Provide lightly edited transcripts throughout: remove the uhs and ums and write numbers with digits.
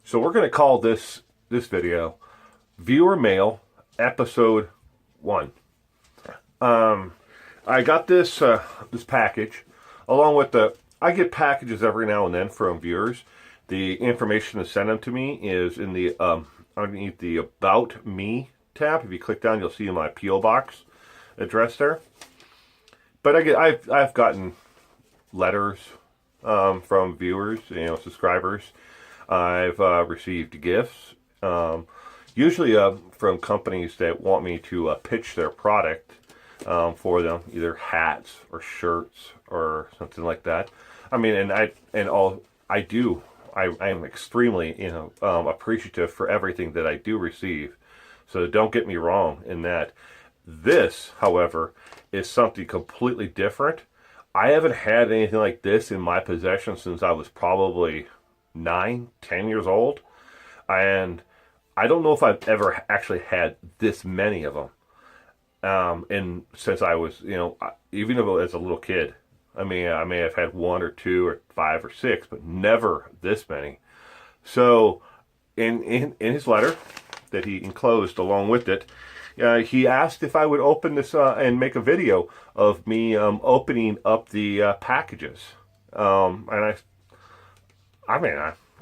So we're going to call this video Viewer Mail Episode 1. I got this this package along with I get packages every now and then from viewers. The information to send them to me is in the underneath the About Me tab. If you click down, you'll see my P.O. box address there. But I've gotten letters from viewers, subscribers. I've received gifts, usually from companies that want me to pitch their product for them, either hats or shirts or something like that. I mean, I am extremely appreciative for everything that I do receive. So don't get me wrong in that. This, however, is something completely different. I haven't had anything like this in my possession since I was probably 9, 10 years old. And I don't know if I've ever actually had this many of them. And since I was, even as a little kid, I may have had 1 or 2 or 5 or 6, but never this many. So in his letter that he enclosed along with it, he asked if I would open this and make a video of me opening up the packages. And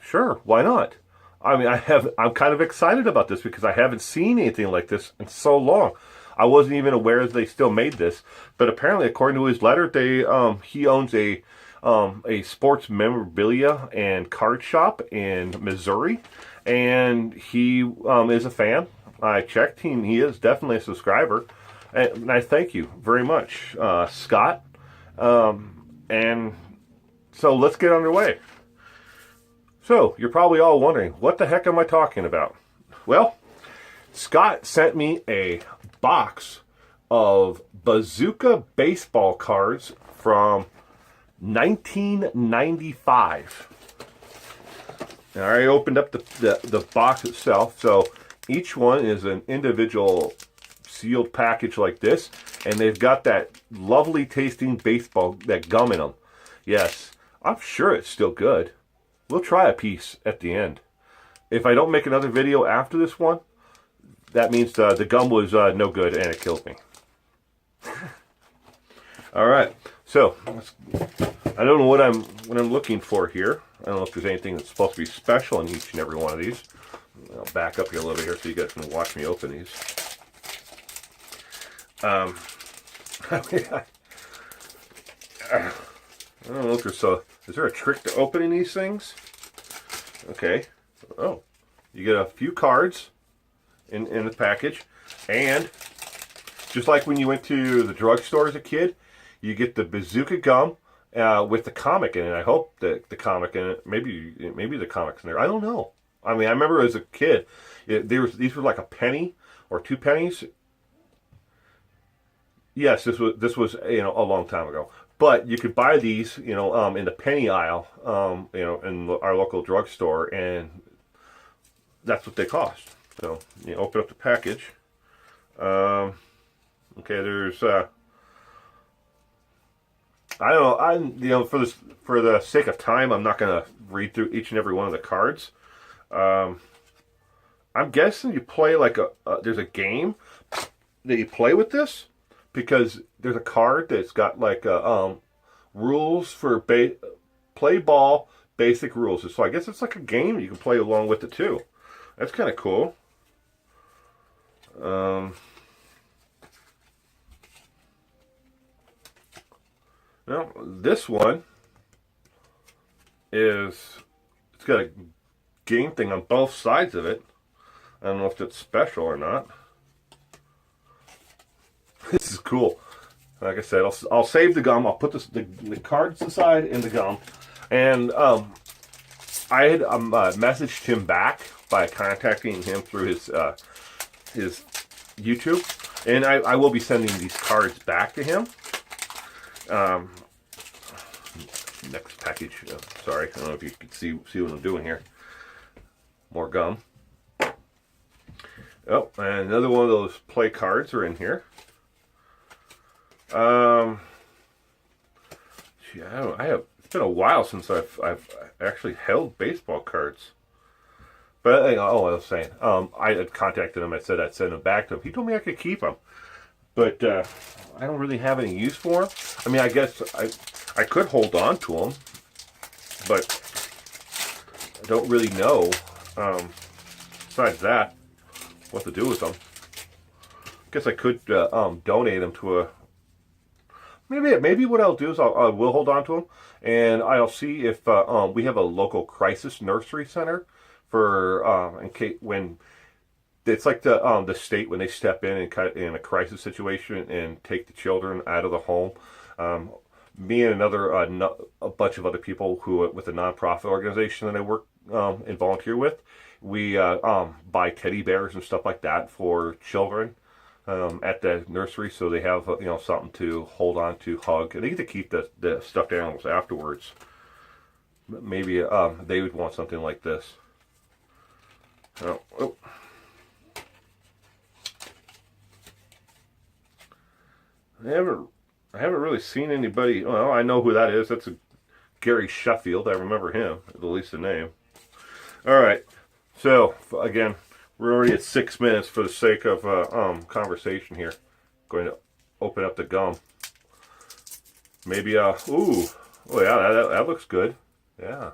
sure, why not? I mean, I'm kind of excited about this because I haven't seen anything like this in so long. I wasn't even aware that they still made this, but apparently, according to his letter, he owns a sports memorabilia and card shop in Missouri, and he is a fan. I checked; he is definitely a subscriber, and I thank you very much, Scott. And so let's get underway. So you're probably all wondering, what the heck am I talking about? Well, Scott sent me a box of Bazooka baseball cards from 1995. And I already opened up the box itself. So each one is an individual sealed package like this. And they've got that lovely tasting baseball, that gum in them. Yes, I'm sure it's still good. We'll try a piece at the end. If I don't make another video after this one, that means the gum was no good and it killed me. All right, so I don't know what I'm looking for here. I don't know if there's anything that's supposed to be special in each and every one of these. I'll back up here a little bit here so you guys can watch me open these. I don't know if there's is there a trick to opening these things? Okay. Oh, you get a few cards in the package, and just like when you went to the drugstore as a kid, you get the Bazooka gum with the comic in it. I hope that the comic in it, maybe the comic's in there. I don't know. I mean, I remember as a kid, these were like a penny or 2 pennies. Yes, this was a long time ago. But you could buy these, in the penny aisle, in our local drugstore, and that's what they cost. So you open up the package. Okay, there's I don't know. For the sake of time, I'm not going to read through each and every one of the cards. I'm guessing you play like there's a game that you play with this. Because there's a card that's got like rules for play ball basic rules. So I guess it's like a game you can play along with it too. That's kind of cool. Now this one it's got a game thing on both sides of it. I don't know if it's special or not. This is cool. Like I said, I'll save the gum. I'll put the cards aside in the gum. And I had messaged him back by contacting him through his YouTube. And I will be sending these cards back to him. Next package. Sorry, I don't know if you can see what I'm doing here. More gum. Oh, and another one of those play cards are in here. It's been a while since I've actually held baseball cards. But I was saying, I had contacted him. I said I'd send him back to him. He told me I could keep him, but I don't really have any use for him. I mean, I guess I could hold on to him, but I don't really know. Besides that, what to do with them. I guess I could donate them to a. Maybe what I'll do is I will hold on to them, and I'll see if we have a local crisis nursery center for in case when it's like the state when they step in and kind of in a crisis situation and take the children out of the home. Me and another a bunch of other people who with a nonprofit organization that I work and volunteer with, we buy teddy bears and stuff like that for children at the nursery, so they have something to hold on to, hug, and they get to keep the stuffed animals afterwards. Maybe they would want something like this. Oh. I haven't really seen anybody. Well, I know who that is. That's Gary Sheffield. I remember him, at least the name. All right. So again, we're already at 6 minutes for the sake of conversation here. Going to open up the gum. Maybe ooh, oh yeah, that looks good. Yeah.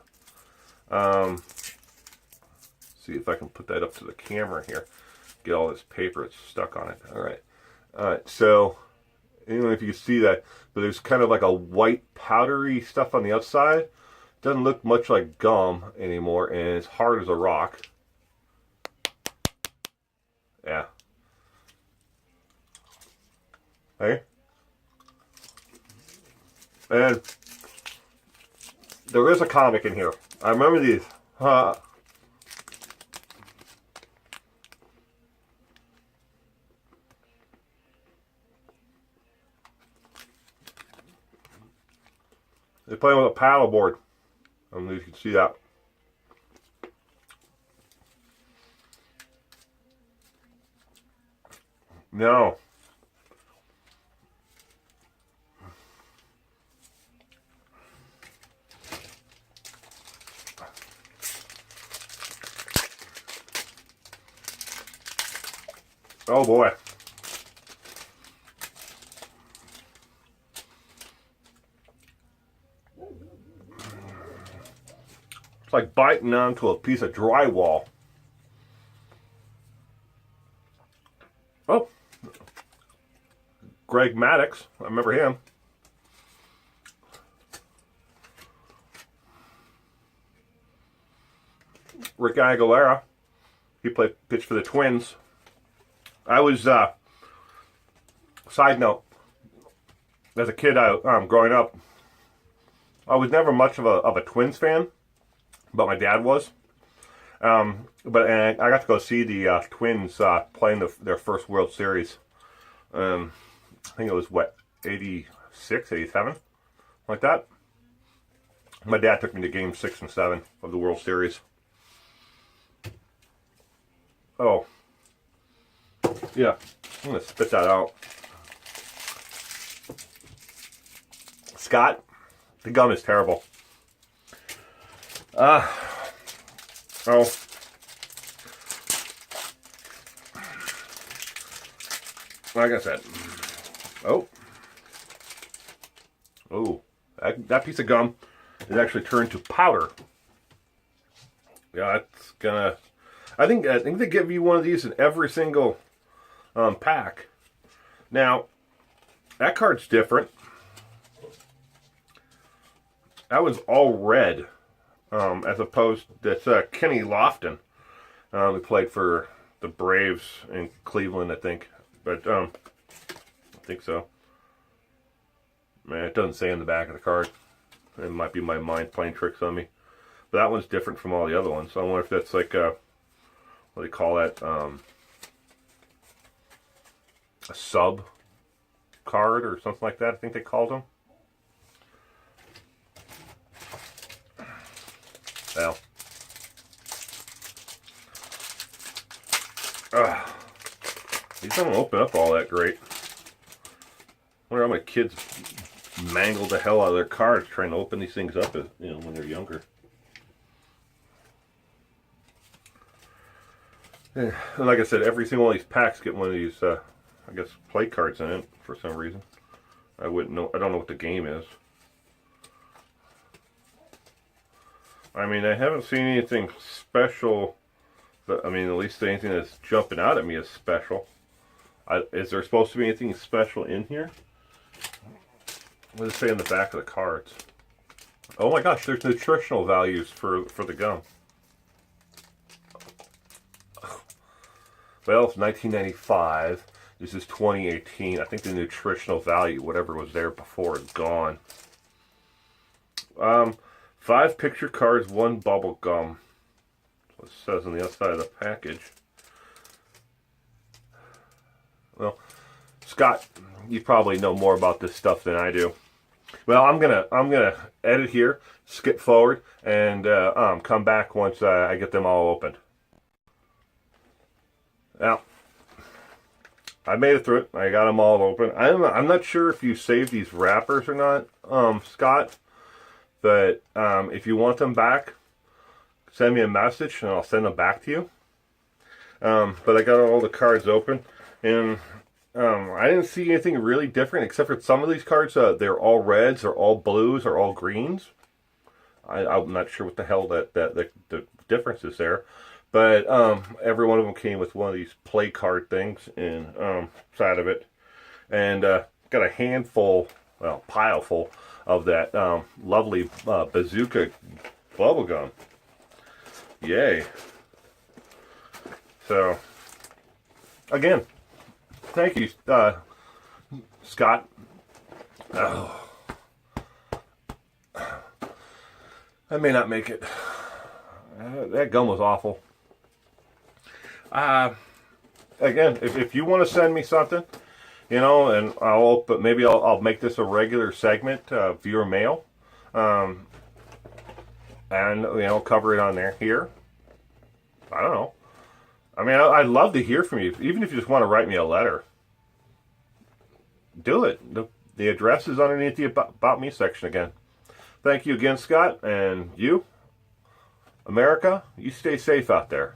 See if I can put that up to the camera here. Get all this paper that's stuck on it. All right. So. I don't know if you can see that, but there's kind of like a white powdery stuff on the outside. Doesn't look much like gum anymore, and it's hard as a rock. Yeah. Hey? And there is a comic in here. I remember these. They're playing with a paddleboard. I don't know if you can see that. No. Oh boy. It's like biting onto a piece of drywall. Oh, Greg Maddox, I remember him. Rick Aguilera, he pitched for the Twins. I was, side note, as a kid, growing up, I was never much of a Twins fan, but my dad was. But I got to go see the Twins playing their first World Series. I think it was, 86, 87? Like that. My dad took me to game 6 and 7 of the World Series. Oh. Yeah, I'm going to spit that out. Scott, the gum is terrible. Oh. Like I said. Oh, that piece of gum is actually turned to powder. Yeah, that's gonna. I think they give you one of these in every single pack. Now, that card's different. That was all red, as opposed to Kenny Lofton. He played for the Braves in Cleveland, I think. But I think so. Man, it doesn't say on the back of the card. It might be my mind playing tricks on me. But that one's different from all the other ones. So I wonder if that's like what do they call that? A sub card or something like that. I think they called them. Well. These don't open up all that great. I wonder how many kids mangle the hell out of their cards trying to open these things up, when they're younger. And like I said, every single one of these packs get one of these, I guess, play cards in it for some reason. I wouldn't know. I don't know what the game is. I mean, I haven't seen anything special. But I mean, at least anything that's jumping out at me is special. Is there supposed to be anything special in here? What does it say on the back of the cards? Oh my gosh, there's nutritional values for the gum. Well, it's 1995. This is 2018. I think the nutritional value, whatever was there before, is gone. 5 picture cards, 1 bubble gum. That's what it says on the outside of the package. Well, Scott, you probably know more about this stuff than I do. Well, I'm gonna edit here, skip forward, and come back once I get them all opened. Now, I made it through it. I got them all open. I'm not sure if you save these wrappers or not, Scott. But if you want them back, send me a message and I'll send them back to you. But I got all the cards open, and I didn't see anything really different except for some of these cards. They're all reds, or all blues, or all greens. I'm not sure what the hell the difference is there. But every one of them came with one of these play card things inside of it. And got a handful, well, pile full of that lovely bazooka bubblegum. Yay. So, again, thank you, Scott. Oh. I may not make it. That gum was awful. Again, if you want to send me something, you know, and maybe I'll make this a regular segment, viewer mail, and you know, cover it on here. I don't know. I mean, I'd love to hear from you, even if you just want to write me a letter. Do it. The address is underneath the About Me section again. Thank you again, Scott, and you, America, you stay safe out there.